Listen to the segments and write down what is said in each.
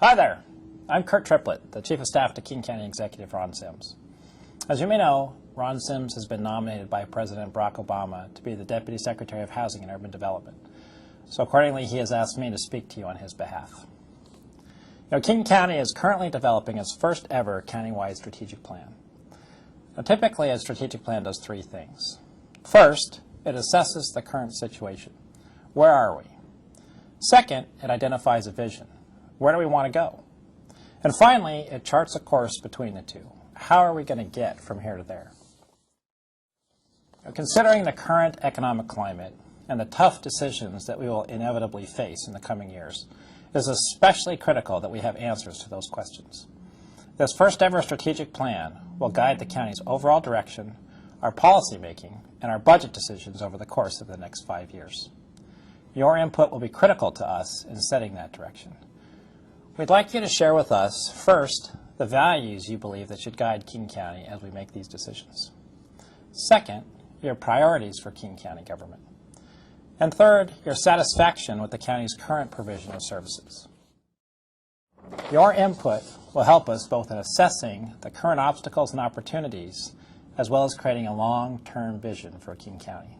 Hi there, I'm Kurt Triplett, the Chief of Staff to King County Executive Ron Sims. As you may know, Ron Sims has been nominated by President Barack Obama to be the Deputy Secretary of Housing and Urban Development. So accordingly, he has asked me to speak to you on his behalf. King County is currently developing its first ever countywide strategic plan. Now, typically, a strategic plan does three things. First, it assesses the current situation. Where are we? Second, it identifies a vision. Where do we want to go? And finally, it charts a course between the two. How are we going to get from here to there? Now, considering the current economic climate and the tough decisions that we will inevitably face in the coming years, it is especially critical that we have answers to those questions. This first ever strategic plan will guide the county's overall direction, our policy making, and our budget decisions over the course of the next 5 years. Your input will be critical to us in setting that direction. We'd like you to share with us, first, the values you believe that should guide King County as we make these decisions. Second, your priorities for King County government. And third, your satisfaction with the county's current provision of services. Your input will help us both in assessing the current obstacles and opportunities, as well as creating a long-term vision for King County.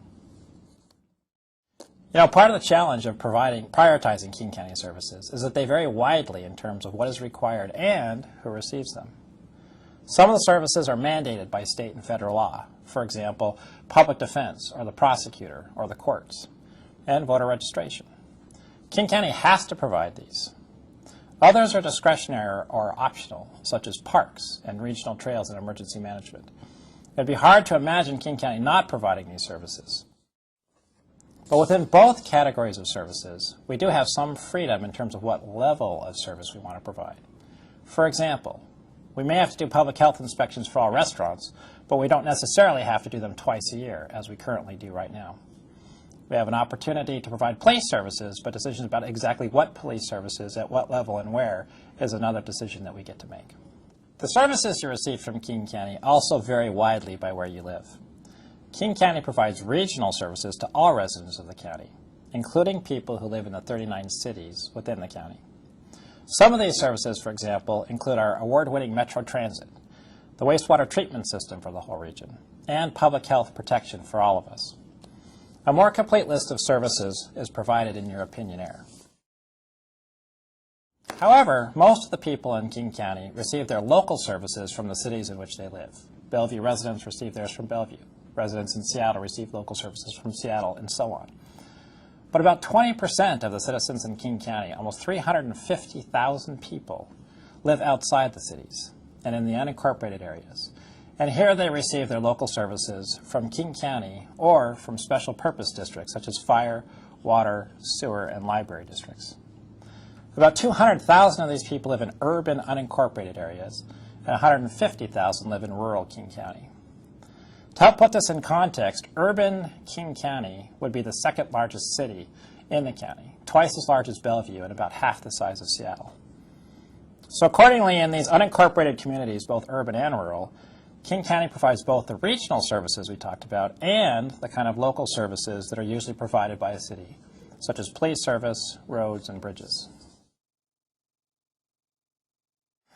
Part of the challenge of prioritizing King County services is that they vary widely in terms of what is required and who receives them. Some of the services are mandated by state and federal law, for example, public defense or the prosecutor or the courts, and voter registration. King County has to provide these. Others are discretionary or optional, such as parks and regional trails and emergency management. It would be hard to imagine King County not providing these services. But within both categories of services, we do have some freedom in terms of what level of service we want to provide. For example, we may have to do public health inspections for all restaurants, but we don't necessarily have to do them twice a year, as we currently do right now. We have an opportunity to provide police services, but decisions about exactly what police services, at what level, and where is another decision that we get to make. The services you receive from King County also vary widely by where you live. King County provides regional services to all residents of the county, including people who live in the 39 cities within the county. Some of these services, for example, include our award-winning Metro Transit, the wastewater treatment system for the whole region, and public health protection for all of us. A more complete list of services is provided in your opinionaire. However, most of the people in King County receive their local services from the cities in which they live. Bellevue residents receive theirs from Bellevue. Residents in Seattle receive local services from Seattle, and so on. But about 20% of the citizens in King County, almost 350,000 people, live outside the cities and in the unincorporated areas. And here they receive their local services from King County or from special purpose districts such as fire, water, sewer, and library districts. About 200,000 of these people live in urban unincorporated areas, and 150,000 live in rural King County. To help put this in context, urban King County would be the second largest city in the county, twice as large as Bellevue and about half the size of Seattle. So accordingly, in these unincorporated communities, both urban and rural, King County provides both the regional services we talked about and the kind of local services that are usually provided by a city, such as police service, roads, and bridges.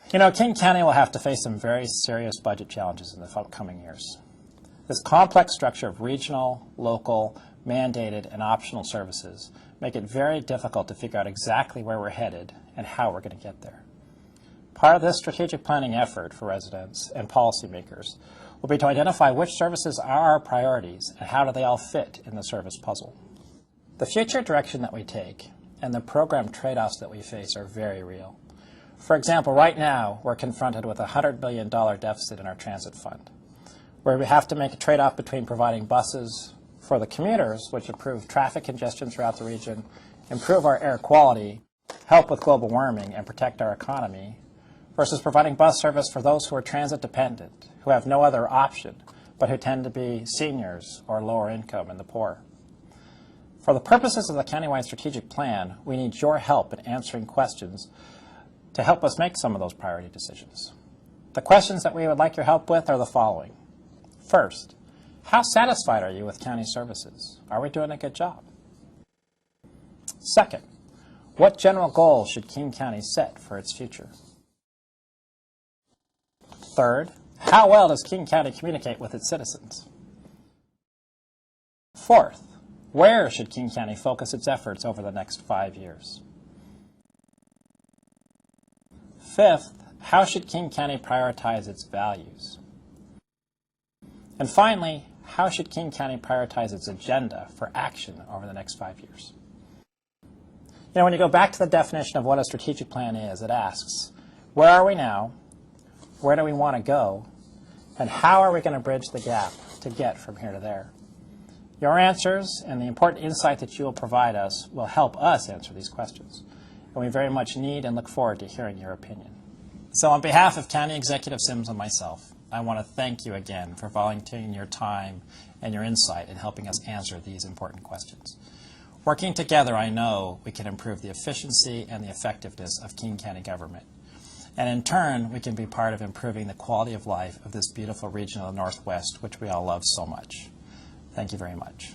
King County will have to face some very serious budget challenges in the coming years. This complex structure of regional, local, mandated, and optional services make it very difficult to figure out exactly where we're headed and how we're going to get there. Part of this strategic planning effort for residents and policymakers will be to identify which services are our priorities and how do they all fit in the service puzzle. The future direction that we take and the program trade-offs that we face are very real. For example, right now we're confronted with a $100 billion deficit in our transit fund, where we have to make a trade-off between providing buses for the commuters, which improve traffic congestion throughout the region, improve our air quality, help with global warming, and protect our economy, versus providing bus service for those who are transit dependent, who have no other option, but who tend to be seniors or lower income and the poor. For the purposes of the countywide strategic plan, we need your help in answering questions to help us make some of those priority decisions. The questions that we would like your help with are the following. First, how satisfied are you with county services? Are we doing a good job? Second, What general goals should King County set for its future? Third, how well does King County communicate with its citizens? Fourth, where should King County focus its efforts over the next 5 years? Fifth, how should King County prioritize its values? And finally, how should King County prioritize its agenda for action over the next 5 years? You know, when you go back to the definition of what a strategic plan is, it asks, where are we now? Where do we want to go? And how are we going to bridge the gap to get from here to there? Your answers and the important insight that you will provide us will help us answer these questions. And we very much need and look forward to hearing your opinion. So on behalf of County Executive Sims and myself, I want to thank you again for volunteering your time and your insight in helping us answer these important questions. Working together, I know we can improve the efficiency and the effectiveness of King County government. And in turn, we can be part of improving the quality of life of this beautiful region of the Northwest, which we all love so much. Thank you very much.